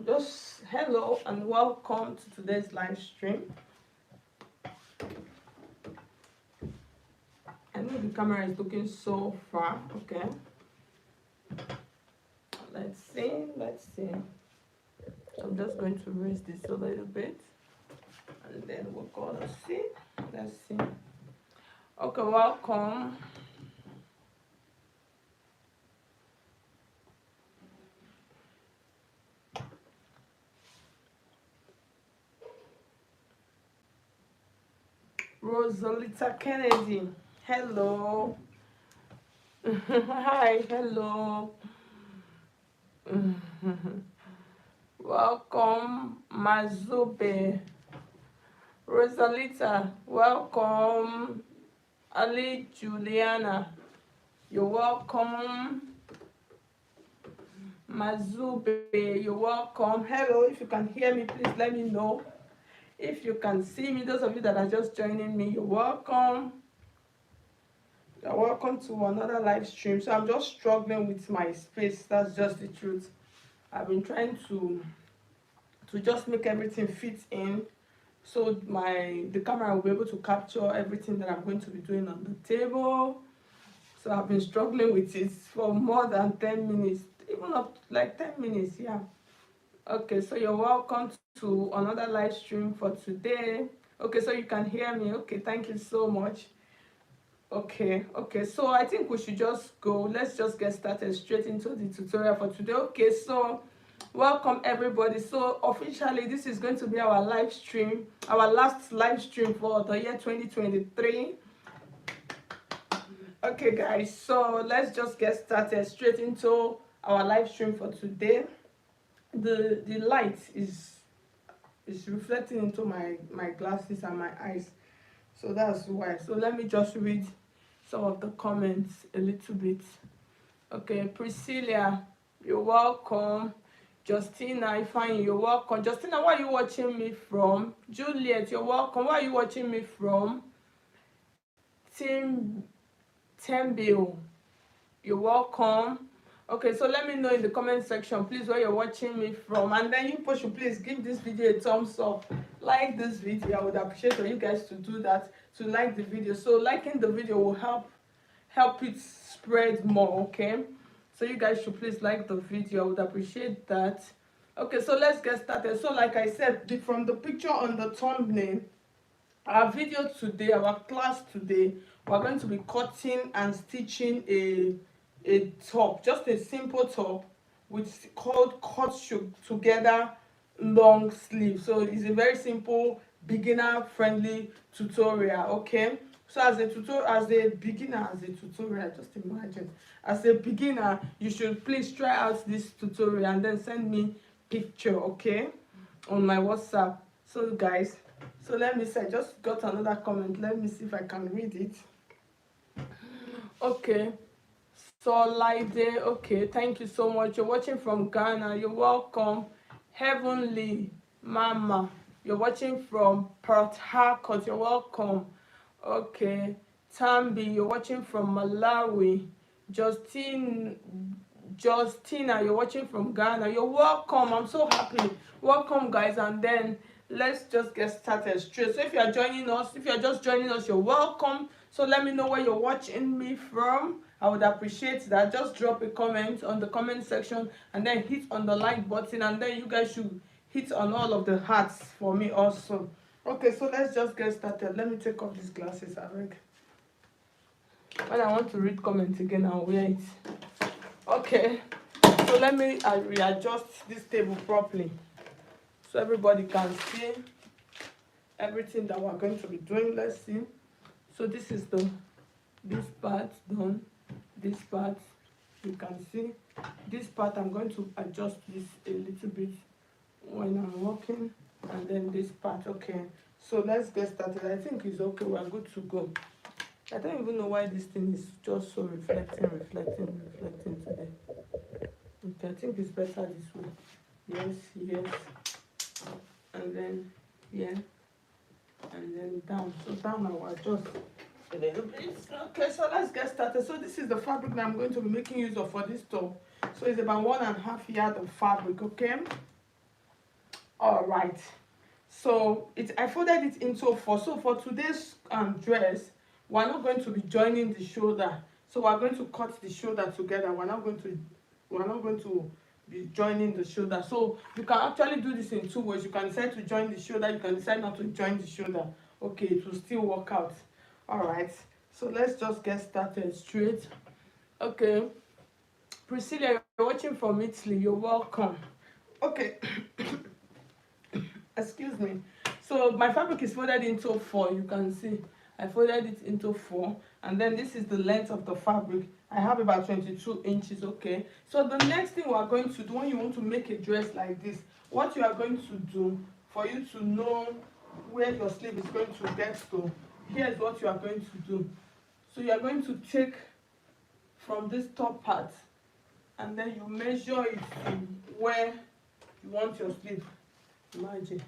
just hello and welcome to today's live stream. I know the camera is looking so far. Okay, let's see. I'm just going to raise this a little bit and then we're gonna see. Let's see. Okay, welcome. Rosalita Kennedy, hello. Hi, hello. Welcome, Mazube. Rosalita, welcome. Ali Juliana, you're welcome. Mazube, you're welcome. Hello, if you can hear me, please let me know. If you can see me, those of you that are just joining me, you're welcome. You're welcome to another live stream. So I'm just struggling with my space. That's just the truth. I've been trying to just make everything fit in, so the camera will be able to capture everything that I'm going to be doing on the table. So I've been struggling with it for more than 10 minutes, even up like 10 minutes, yeah. Okay, so you're welcome to another live stream for today. Okay, so you can hear me. Okay, thank you so much. Okay, so I think we should just go. Let's just get started straight into the tutorial for today. Okay, so welcome everybody. So officially this is going to be our live stream, our last live stream for the year 2023. Okay guys, so let's just get started straight into our live stream for today. The light is reflecting into my glasses and my eyes, so that's why. So let me just read some of the comments a little bit. Okay, Priscilla, you're welcome. Justina, Ifeanyi, you're welcome. Justina, where are you watching me from? Juliet, you're welcome. Where are you watching me from? Tembil, you're welcome. Okay, so let me know in the comment section, please, where you're watching me from, and then you should please give this video a thumbs up. Like this video. I would appreciate for you guys to do that, to like the video. So liking the video will help it spread more. Okay, so you guys should please like the video. I would appreciate that. Okay, so let's get started. So like I said, from the picture on the thumbnail, our video today, our class today, we're going to be cutting and stitching a top, just a simple top, which is called cut together long sleeve. So it's a very simple beginner friendly tutorial. Okay, so as a beginner, just imagine, as a beginner, you should please try out this tutorial and then send me picture, okay, on my WhatsApp. So guys, so let me see, I just got another comment. Let me see if I can read it. Okay, so Laide, okay, thank you so much. You're watching from Ghana, you're welcome. Heavenly Mama, you're watching from Port Harcourt, you're welcome. Okay, Tambi, you're watching from Malawi. Justina, you're watching from Ghana, you're welcome. I'm so happy. Welcome guys, and then let's just get started straight. So if you're just joining us, you're welcome. So let me know where you're watching me from. I would appreciate that. Just drop a comment on the comment section and then hit on the like button, and then you guys should hit on all of the hearts for me also. Okay, so let's just get started. Let me take off these glasses, I think. When I want to read comments again, I'll wear it. Okay, so let me readjust this table properly so everybody can see everything that we're going to be doing. Let's see. So this is this part done. This part, you can see this part. I'm going to adjust this a little bit when I'm working, and then this part. Okay, so let's get started. I think it's okay. We're good to go. I don't even know why this thing is just so reflecting today. Okay, I think it's better this way. Yes, and then yeah, and then down. So down I will adjust a little bit. Okay, so let's get started. So this is the fabric that I'm going to be making use of for this top. So it's about 1.5 yards of fabric. Okay, All right, so I folded it into four. So for today's dress, we're not going to be joining the shoulder, so we're going to cut the shoulder together. We're not going to be joining the shoulder. So you can actually do this in two ways. You can decide to join the shoulder, you can decide not to join the shoulder. Okay, it will still work out. All right, so let's just get started straight. Okay, Priscilla, you're watching from Italy, you're welcome. Okay. Excuse me. So my fabric is folded into four. You can see I folded it into four, and then this is the length of the fabric. I have about 22 inches. Okay, so the next thing we are going to do when you want to make a dress like this, what you are going to do for you to know where your sleeve is going to get to, here's what you are going to do. So you are going to take from this top part, and then you measure it to where you want your sleeve. Imagine,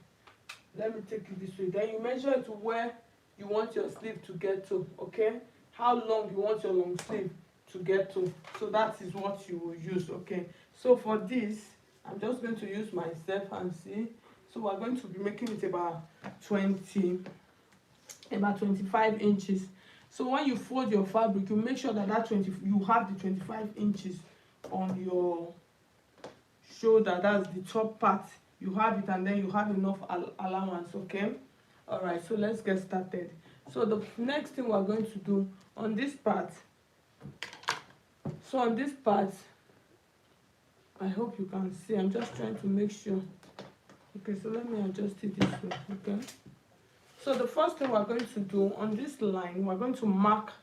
let me take it this way. Then you measure it to where you want your sleeve to get to. Okay, how long you want your long sleeve to get to. So that is what you will use. Okay, so for this I'm just going to use my step and see. So we're going to be making it about 25 inches. So when you fold your fabric, you make sure that you have the 25 inches on your shoulder. That's the top part, you have it, and then you have enough allowance. Okay, all right, so let's get started. So the next thing we're going to do on this part, I hope you can see, I'm just trying to make sure. Okay, so let me adjust it this way. Okay, so the first thing we're going to do on this line, we're going to mark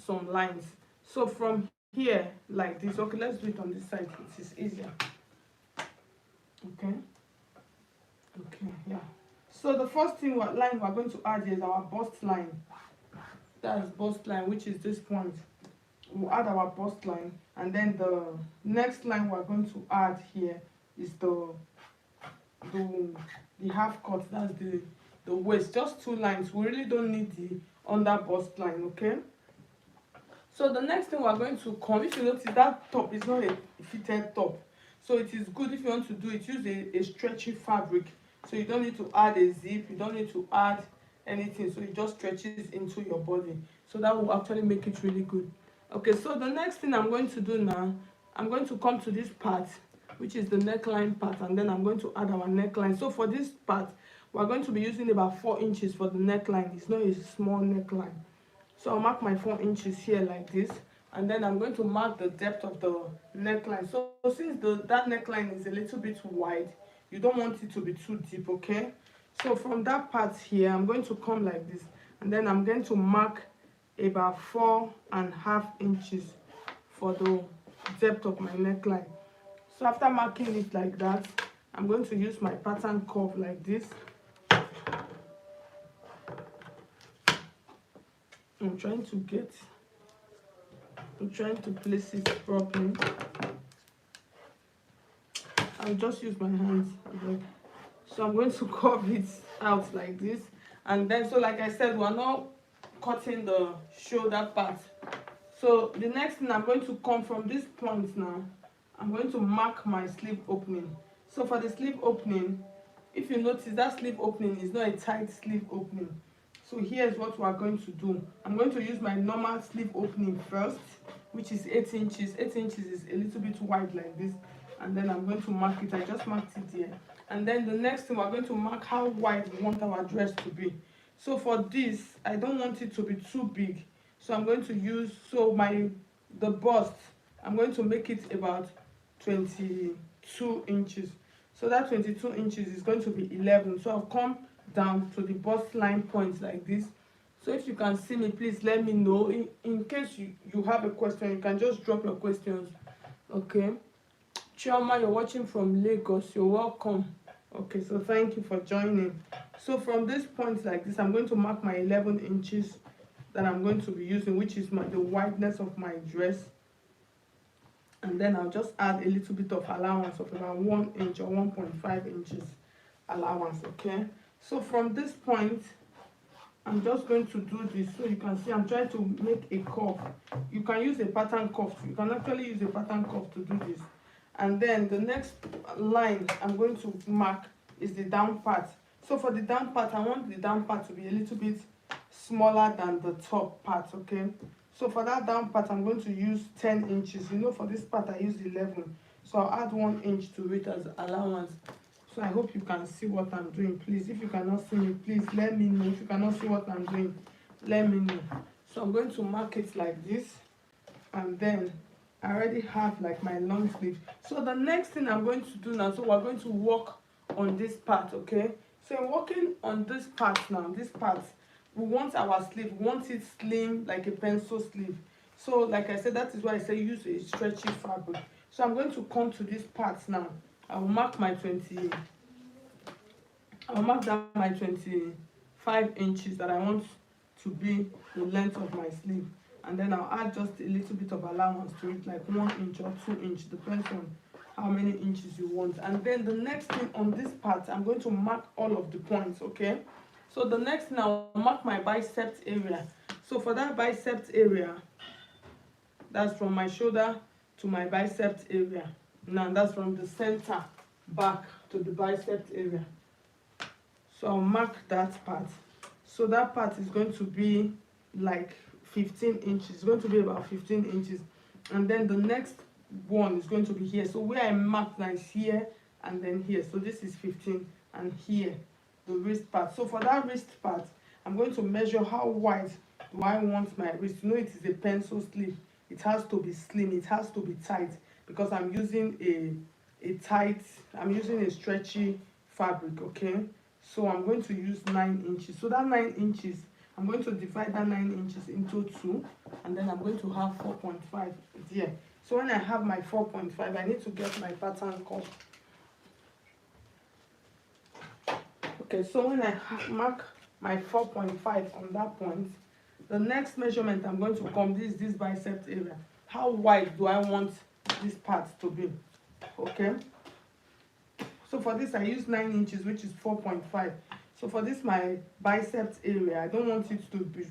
some lines. So from here like this. Okay, let's do it on this side, it is easier. Okay, yeah. So the first line we're going to add is our bust line. That's bust line, which is this point. We'll add our bust line, and then the next line we're going to add here is the half cut. That's the waist. Just two lines. We really don't need the under bust line. Okay. So the next thing we're going to come, if you notice that top is not a fitted top, so it is good if you want to do it, use a stretchy fabric. So you don't need to add a zip, you don't need to add anything, so it just stretches into your body. So that will actually make it really good. Okay, so the next thing I'm going to do now, I'm going to come to this part, which is the neckline part, and then I'm going to add our neckline. So for this part, we're going to be using about 4 inches for the neckline. It's not a small neckline. So I'll mark my 4 inches here like this, and then I'm going to mark the depth of the neckline. So since that neckline is a little bit wide, you don't want it to be too deep. Okay, so from that part here, I'm going to come like this, and then I'm going to mark about 4.5 inches for the depth of my neckline. So after marking it like that, I'm going to use my pattern curve like this. I'm trying to place it properly. I'll just use my hands. So I'm going to curve it out like this, and then, so like I said, we're not cutting the shoulder part. So the next thing, I'm going to come from this point now. I'm going to mark my sleeve opening. So for the sleeve opening, if you notice, that sleeve opening is not a tight sleeve opening. So here's what we are going to do. I'm going to use my normal sleeve opening first, which is 8 inches. 8 inches is a little bit wide like this, and then I'm going to mark it. I just marked it here. And then the next thing, we're going to mark how wide we want our dress to be. So for this, I don't want it to be too big. So I'm going to use, the bust, I'm going to make it about 22 inches. So that 22 inches is going to be 11. So I'll come down to the bust line point like this. So if you can see me, please let me know. In case you have a question, you can just drop your questions. Okay, Chioma, you're watching from Lagos, you're welcome. Okay, so thank you for joining. So from this point like this, I'm going to mark my 11 inches that I'm going to be using, which is the wideness of my dress. And then I'll just add a little bit of allowance of about 1 inch or 1.5 inches allowance. Okay, so from this point, I'm just going to do this. So you can see I'm trying to make a curve. You can use a pattern curve. You can actually use a pattern curve to do this. And then the next line I'm going to mark is the down part. So for the down part, I want the down part to be a little bit smaller than the top part, okay? So for that down part, I'm going to use 10 inches. You know, for this part, I used 11. So I'll add 1 inch to it as allowance. So I hope you can see what I'm doing. Please, if you cannot see me, please let me know. If you cannot see what I'm doing, let me know. So I'm going to mark it like this. And then I already have like my long sleeve. So the next thing I'm going to do now, so we're going to work on this part, okay? So I'm working on this part now, this part. We want our sleeve, we want it slim like a pencil sleeve. So like I said, that is why I say use a stretchy fabric. So I'm going to come to this part now. I'll mark down my 25 inches that I want to be the length of my sleeve. And then I'll add just a little bit of allowance to it, like 1 inch or 2 inches, depends on how many inches you want. And then the next thing on this part, I'm going to mark all of the points, okay? So the next thing, I'll mark my biceps area. So for that biceps area, that's from my shoulder to my biceps area. Now that's from the center back to the biceps area. So I'll mark that part. So that part is going to be like 15 inches. It's going to be about 15 inches. And then the next one is going to be here. So where I marked now is here and then here. So this is 15 and here, the wrist part. So for that wrist part, I'm going to measure how wide do I want my wrist. You know, it is a pencil sleeve. It has to be slim. It has to be tight because I'm using I'm using a stretchy fabric, okay? So I'm going to use 9 inches. So that 9 inches, I'm going to divide that 9 inches into 2, and then I'm going to have 4.5 there. So when I have my 4.5, I need to get my pattern curve. Okay, so when I mark my 4.5 on that point, the next measurement I'm going to come, this bicep area. How wide do I want this part to be? Okay. So for this, I use 9 inches, which is 4.5. So for this, my biceps area, I don't want it to be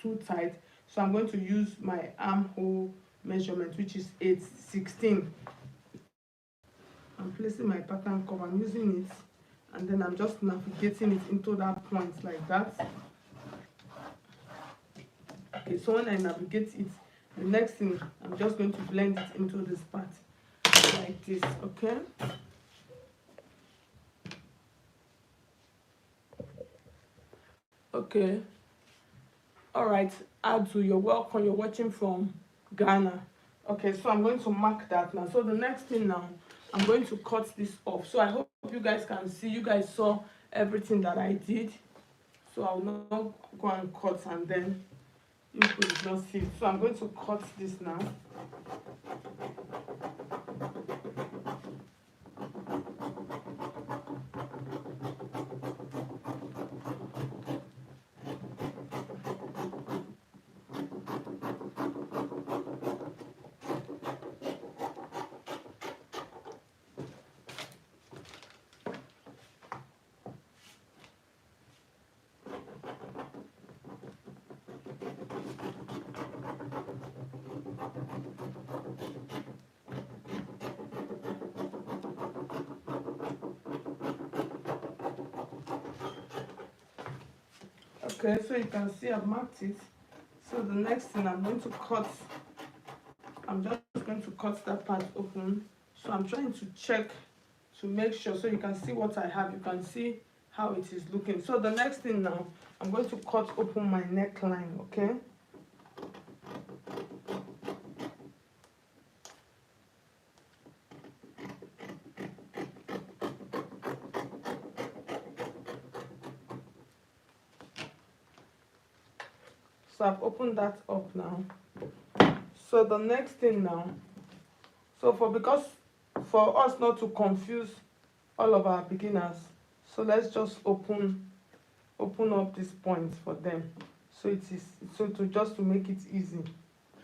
too tight. So I'm going to use my armhole measurement, which is 8/16. I'm placing my pattern curve, I'm using it, and then I'm just navigating it into that point like that. Okay, so when I navigate it, the next thing, I'm just going to blend it into this part like this, okay? Okay. All right, Adu, you're welcome. You're watching from Ghana. Okay, so I'm going to mark that now. So the next thing now, I'm going to cut this off. So I hope you guys can see. You guys saw everything that I did. So I'll not go and cut and then you could not see it. So I'm going to cut this now. Okay, so you can see I've marked it. So the next thing I'm going to cut, I'm just going to cut that part open. So I'm trying to check to make sure, so you can see what I have. You can see how it is looking. So the next thing now, I'm going to cut open my neckline, okay? So I've opened that up now. So the next thing now, because for us not to confuse all of our beginners, so let's just open up this point for them. So it is just to make it easy,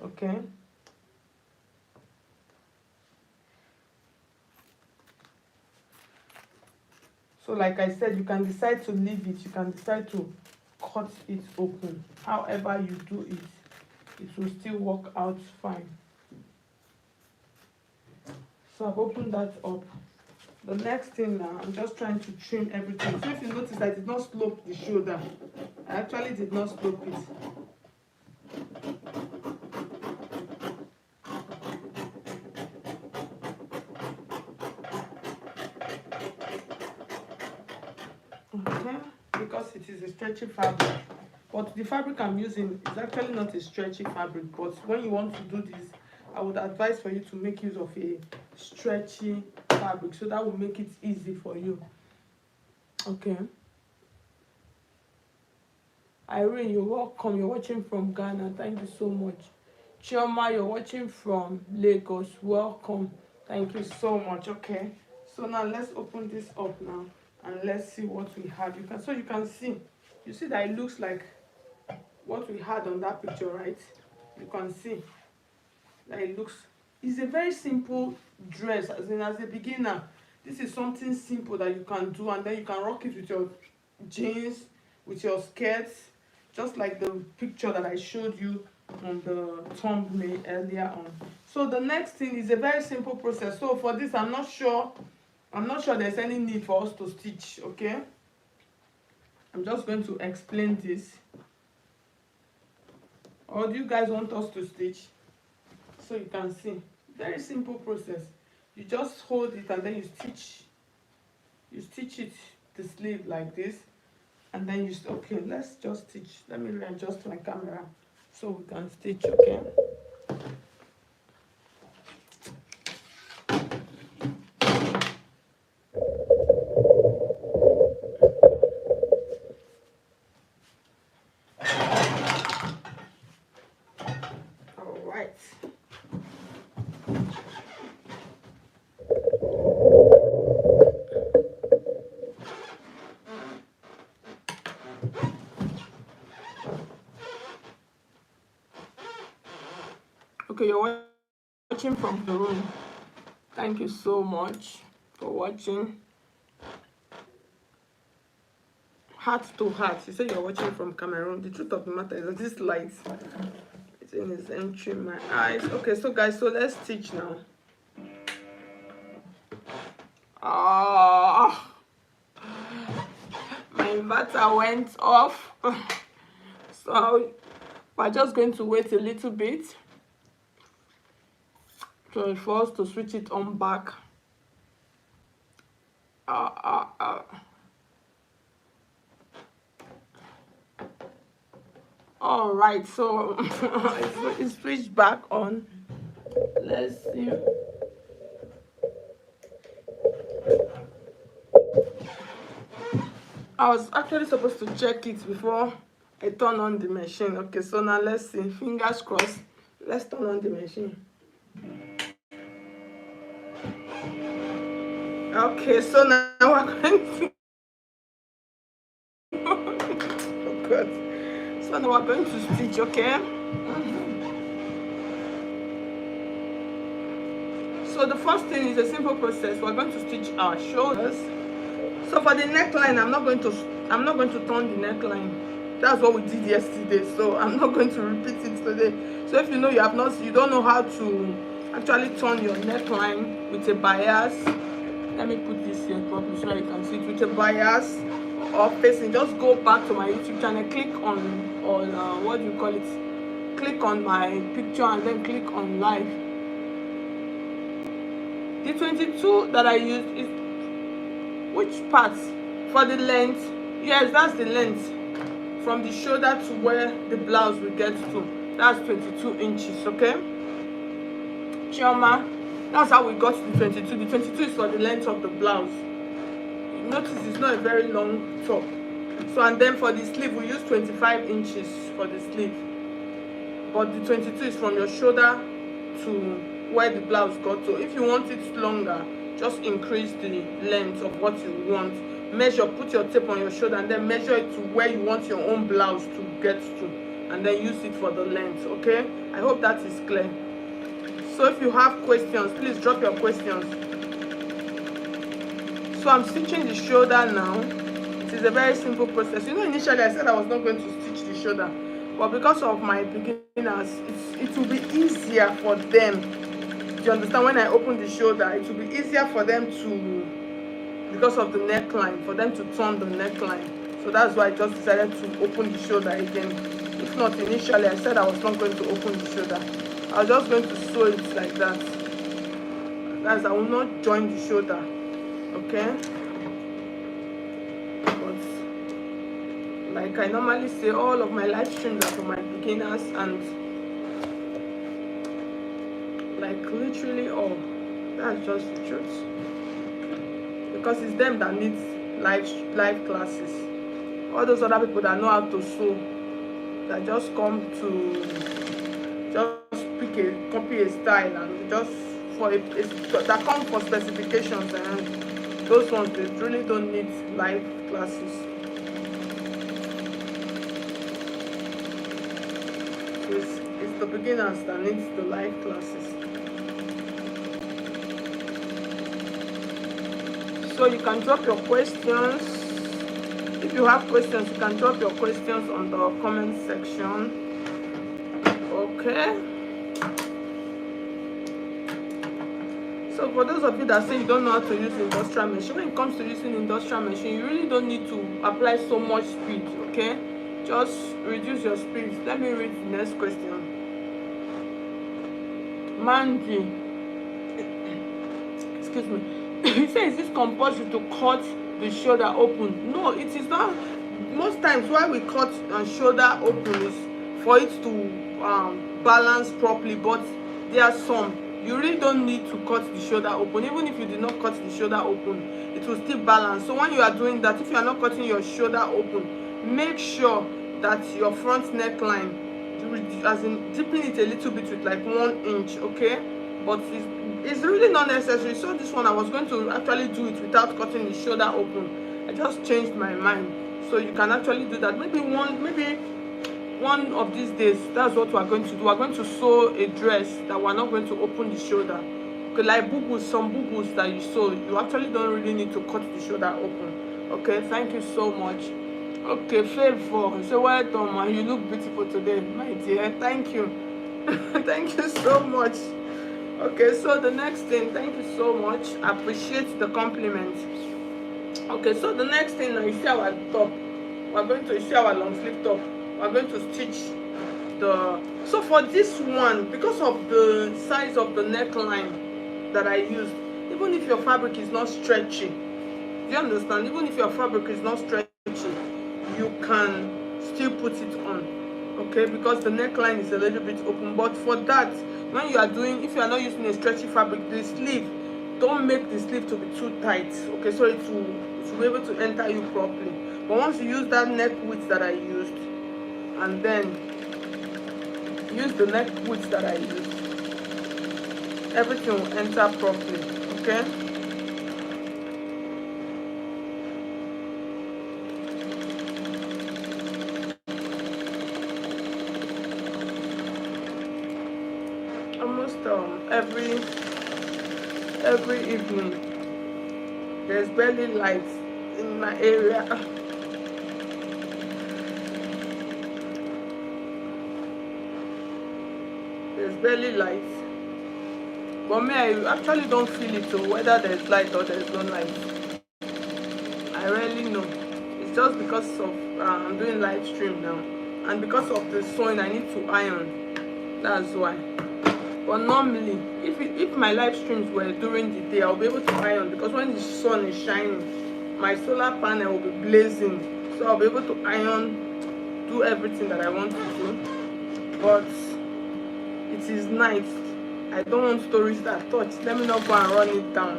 okay? So like I said, you can decide to leave it, you can decide to cut it open. However you do it, it will still work out fine. So I've opened that up. The next thing now, I'm just trying to trim everything. So if you notice, I did not slope the shoulder. I actually did not slope it. Okay, because it is a stretchy fabric. But the fabric I'm using is actually not a stretchy fabric. But when you want to do this, I would advise for you to make use of a stretchy fabric, so that will make it easy for you. Okay. Irene, you're welcome. You're watching from Ghana. Thank you so much. Chioma, you're watching from Lagos. Welcome. Thank you so much. Okay. So now let's open this up now and let's see what we have. You can see. You see that it looks like what we had on that picture, right? You can see that it looks. It's a very simple dress. As a beginner, this is something simple that you can do, and then you can rock it with your jeans, with your skirts, just like the picture that I showed you on the thumbnail earlier on. So the next thing is a very simple process. So for this, I'm not sure there's any need for us to stitch. Okay, I'm just going to explain this. Or do you guys want us to stitch? So you can see, very simple process. You just hold it and then you stitch it, the sleeve like this, and then you okay, let's just stitch. Let me readjust my camera so we can stitch. Okay, all right. Okay, you're watching from the room. Thank you so much for watching. Heart to heart, you say you're watching from Cameroon. The truth of the matter is that this light is entering my eyes. Okay, so guys, so let's stitch now. Ah, my inverter went off. So we're just going to wait a little bit for us to switch it on back. All right, so it's switched back on. Let's see. I was actually supposed to check it before I turn on the machine. Okay, so now let's see. Fingers crossed. Let's turn on the machine. Okay, so now we're going to oh God. So now we're going to stitch, okay? So the first thing is a simple process. We're going to stitch our shoulders. So for the neckline, I'm not going to turn the neckline. That's what we did yesterday. So I'm not going to repeat it today. So if you know you don't know how to actually turn your neckline with a bias. Let me put this here properly so you can see it with a bias or facing. Just go back to my YouTube channel, click on what do you call it? Click on my picture and then click on live. The 22 that I used is which part for the length? Yes, that's the length from the shoulder to where the blouse will get to. That's 22 inches. Okay, Chioma, that's how we got to the 22. The 22 is for the length of the blouse. You notice it's not a very long top. So and then for the sleeve we use 25 inches for the sleeve, but the 22 is from your shoulder to where the blouse got to. If you want it longer, just increase the length of what you want. Measure, put your tape on your shoulder and then measure it to where you want your own blouse to get to, and then use it for the length. Okay, I hope that is clear. So if you have questions, please drop your questions. So I'm stitching the shoulder now. It is a very simple process. You know, initially I said I was not going to stitch the shoulder, but because of my beginners, it will be easier for them. Do you understand? When I open the shoulder, it will be easier for them to because of the neckline, for them to turn the neckline. So that's why I just decided to open the shoulder again. If not, initially I said I was not going to open the shoulder. I was just going to sew it like that. As I will not join the shoulder, okay? But like I normally say, all of my live streams are for my beginners, and like literally all. That's just the truth. Because it's them that needs live classes. All those other people that know how to sew, that just come to just copy a style, and just for that come for specifications, and those ones, they really don't need live classes. So it's the beginners that needs the live classes. So you can drop your questions. If you have questions, you can drop your questions on the comment section. Okay. So for those of you that say you don't know how to use industrial machine, when it comes to using industrial machine, you really don't need to apply so much speed, okay? Just reduce your speed. Let me read the next question. Mandy, excuse me. He says, is this compulsory to cut the shoulder open? No, it is not. Most times why we cut shoulder open is for it to balance properly, but there are some you really don't need to cut the shoulder open. Even if you did not cut the shoulder open, it will still balance. So when you are doing that, if you are not cutting your shoulder open, make sure that your front neckline, as in dipping it a little bit with like 1 inch, okay? But it's really not necessary. So this one I was going to actually do it without cutting the shoulder open. I just changed my mind. So you can actually do that. Maybe one of these days, that's what we're going to do. We're going to sew a dress that we're not going to open the shoulder. Okay, like boo-boos, some boo-boos that you sew, you actually don't really need to cut the shoulder open. Okay, thank you so much. Okay, Favor, so well done, man. You look beautiful today, my dear. Thank you. Thank you so much. Okay, so the next thing, thank you so much. I appreciate the compliment. Okay, so the next thing, now you see our top. We're going to see our long sleeve top. We're going to stitch the. So for this one, because of the size of the neckline that I used, even if your fabric is not stretchy, do you understand? Even if your fabric is not stretchy, you can still put it on. Okay, because the neckline is a little bit open. But for that, when you are doing, if you are not using a stretchy fabric, the sleeve, don't make the sleeve to be too tight. Okay, so it will be able to enter you properly. But once you use that neck width that I used, and then use the neck width that I used, everything will enter properly. Okay. Almost every evening there's barely light in my area. There's barely light, but me, I actually don't feel it, so whether there's light or there's no light, I rarely know. It's just because of I'm doing live stream now, and because of the sewing I need to iron. That's why. But normally, if my live streams were during the day, I'll be able to iron, because when the sun is shining, my solar panel will be blazing, so I'll be able to iron, do everything that I want to do. But it is night. I don't want stories that touch. Let me not go and run it down,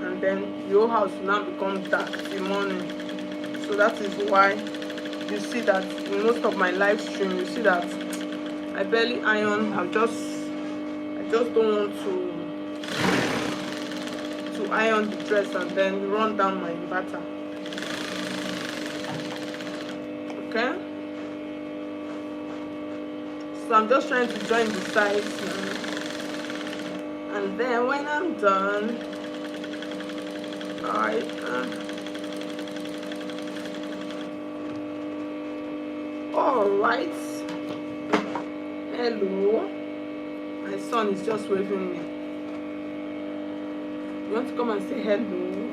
and then the whole house will now become dark in the morning. So that is why you see that in most of my live stream, you see that I barely iron. I just don't want to iron the dress and then run down my inverter. Okay, so I'm just trying to join the sides now, and then when I'm done, all right. Hello. My son is just waving me. You want to come and say hello?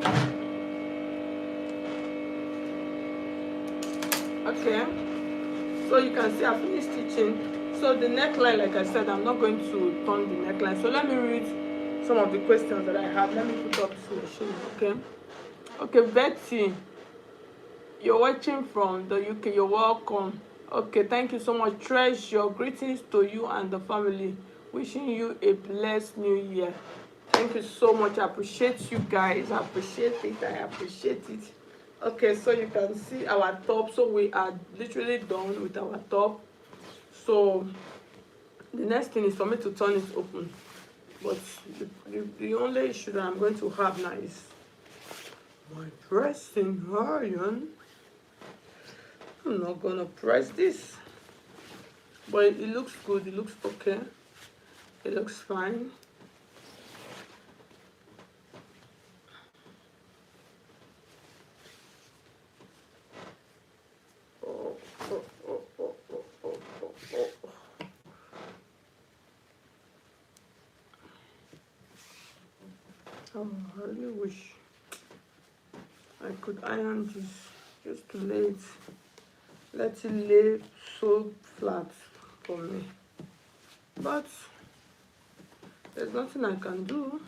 Okay, so you can see I finished stitching. So the neckline, like I said, I'm not going to turn the neckline. So let me read some of the questions that I have. Let me put up this machine. Okay, Betty, you're watching from the UK. You're welcome. Okay, thank you so much. Treasure, greetings to you and the family. Wishing you a blessed new year. Thank you so much. I appreciate you guys. I appreciate it. I appreciate it. Okay, so you can see our top. So we are literally done with our top. So the next thing is for me to turn it open. But the only issue that I'm going to have now is my pressing iron. I'm not gonna press this, but it looks good. It looks okay. It looks fine. Oh, I really wish I could iron this just to let it lay so flat for me. But there's nothing I can do.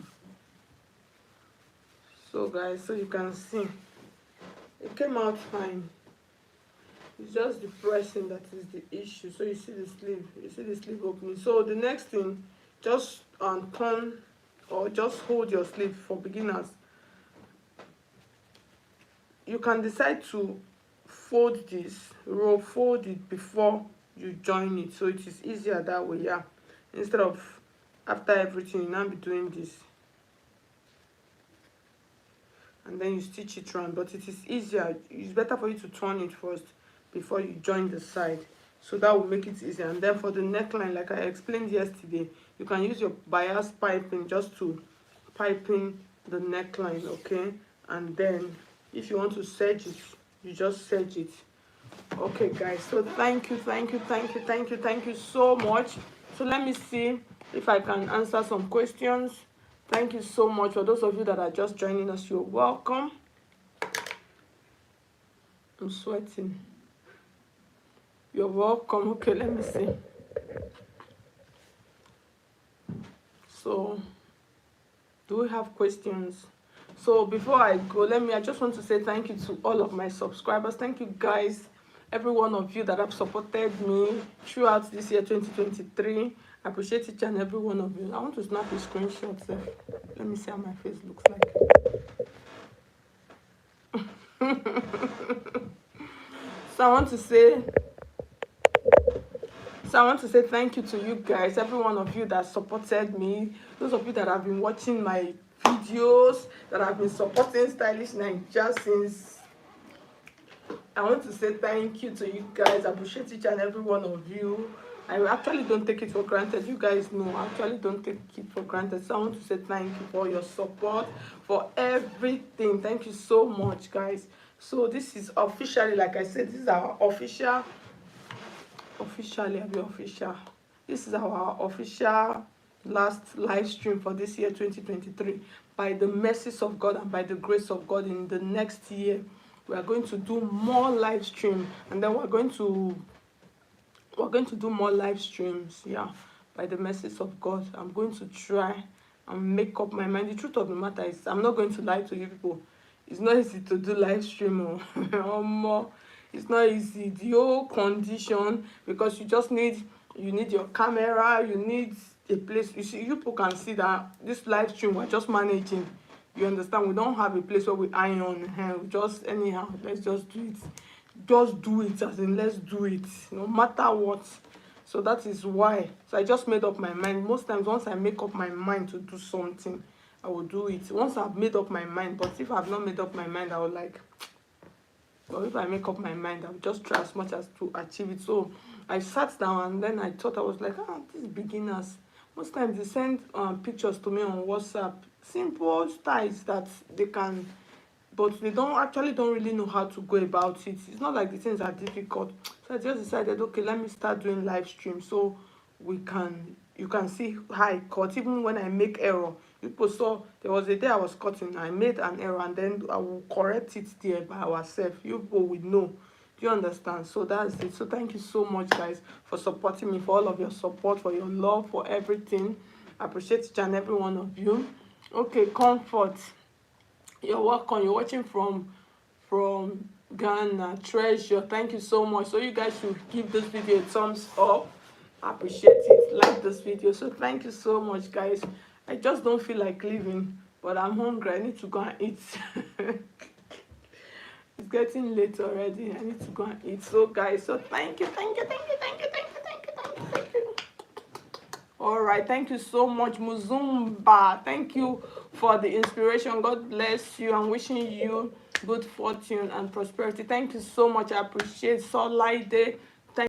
So guys, so you can see it came out fine. It's just the pressing that is the issue. So you see the sleeve opening. So the next thing, just turn or just hold your sleeve. For beginners, you can decide to fold this, fold it before you join it, so it is easier that way. Yeah, instead of after everything you now be doing this and then you stitch it round. But it is easier, it's better for you to turn it first before you join the side, so that will make it easier. And then for the neckline, like I explained yesterday, you can use your bias piping just to pipe in the neckline. Okay, and then if you want to serge it, you just serge it. Okay guys, so thank you so much. So let me see if I can answer some questions. Thank you so much. For those of you that are just joining us, you're welcome. I'm sweating. You're welcome. Okay, let me see. So do we have questions? So before I go, I just want to say thank you to all of my subscribers. Thank you guys, every one of you that have supported me throughout this year 2023. I appreciate each and every one of you. I want to snap a screenshot. Let me see how my face looks like. So I want to say thank you to you guys, every one of you that supported me, those of you that have been watching my videos, that have been supporting Stylish Naija since. I want to say thank you to you guys. I appreciate each and every one of you. I actually don't take it for granted. You guys know I actually don't take it for granted. So I want to say thank you for your support, for everything. Thank you so much, guys. So this is officially, like I said, this is our official. This is our official last live stream for this year 2023. By the mercies of God and by the grace of God, in the next year we are going to do more live stream, and then we're going to do more live streams. Yeah, by the mercies of God, I'm going to try and make up my mind. The truth of the matter is, I'm not going to lie to you people, it's not easy to do live stream or more. It's not easy, the whole condition, because you need your camera, you need a place. You see, you people can see that this live stream we're just managing. You understand? We don't have a place where we iron. We just anyhow, let's just do it. Just do it, as in let's do it, no matter what. So that is why. So I just made up my mind. Most times, once I make up my mind to do something, I will do it. Once I've made up my mind. But if I've not made up my mind, I will like. But if I make up my mind, I'll just try as much as to achieve it. So I sat down and then I thought, I was like, these beginners, most times they send pictures to me on WhatsApp, simple styles that they can, but they don't really know how to go about it. It's not like the things are difficult. So I just decided, okay, let me start doing live stream, so you can see how I cut. Even when I make error, people saw there was a day I was cutting, I made an error, and then I will correct it there by ourselves. You people will know Do you understand? So that's it. So thank you so much, guys, for supporting me, for all of your support, for your love, for everything. I appreciate each and every one of you. Okay, Comfort, you're welcome. You're watching from Ghana. Treasure, thank you so much. So you guys should give this video a thumbs up. I appreciate it. Like this video. So thank you so much, guys. I just don't feel like leaving, but I'm hungry. I need to go and eat. It's getting late already. I need to go and eat. So guys, so thank you, thank you, thank you, thank you, thank you, thank you, thank you, thank you. All right, thank you so much, Muzumba. Thank you for the inspiration. God bless you. I'm wishing you good fortune and prosperity. Thank you so much. I appreciate Solaide.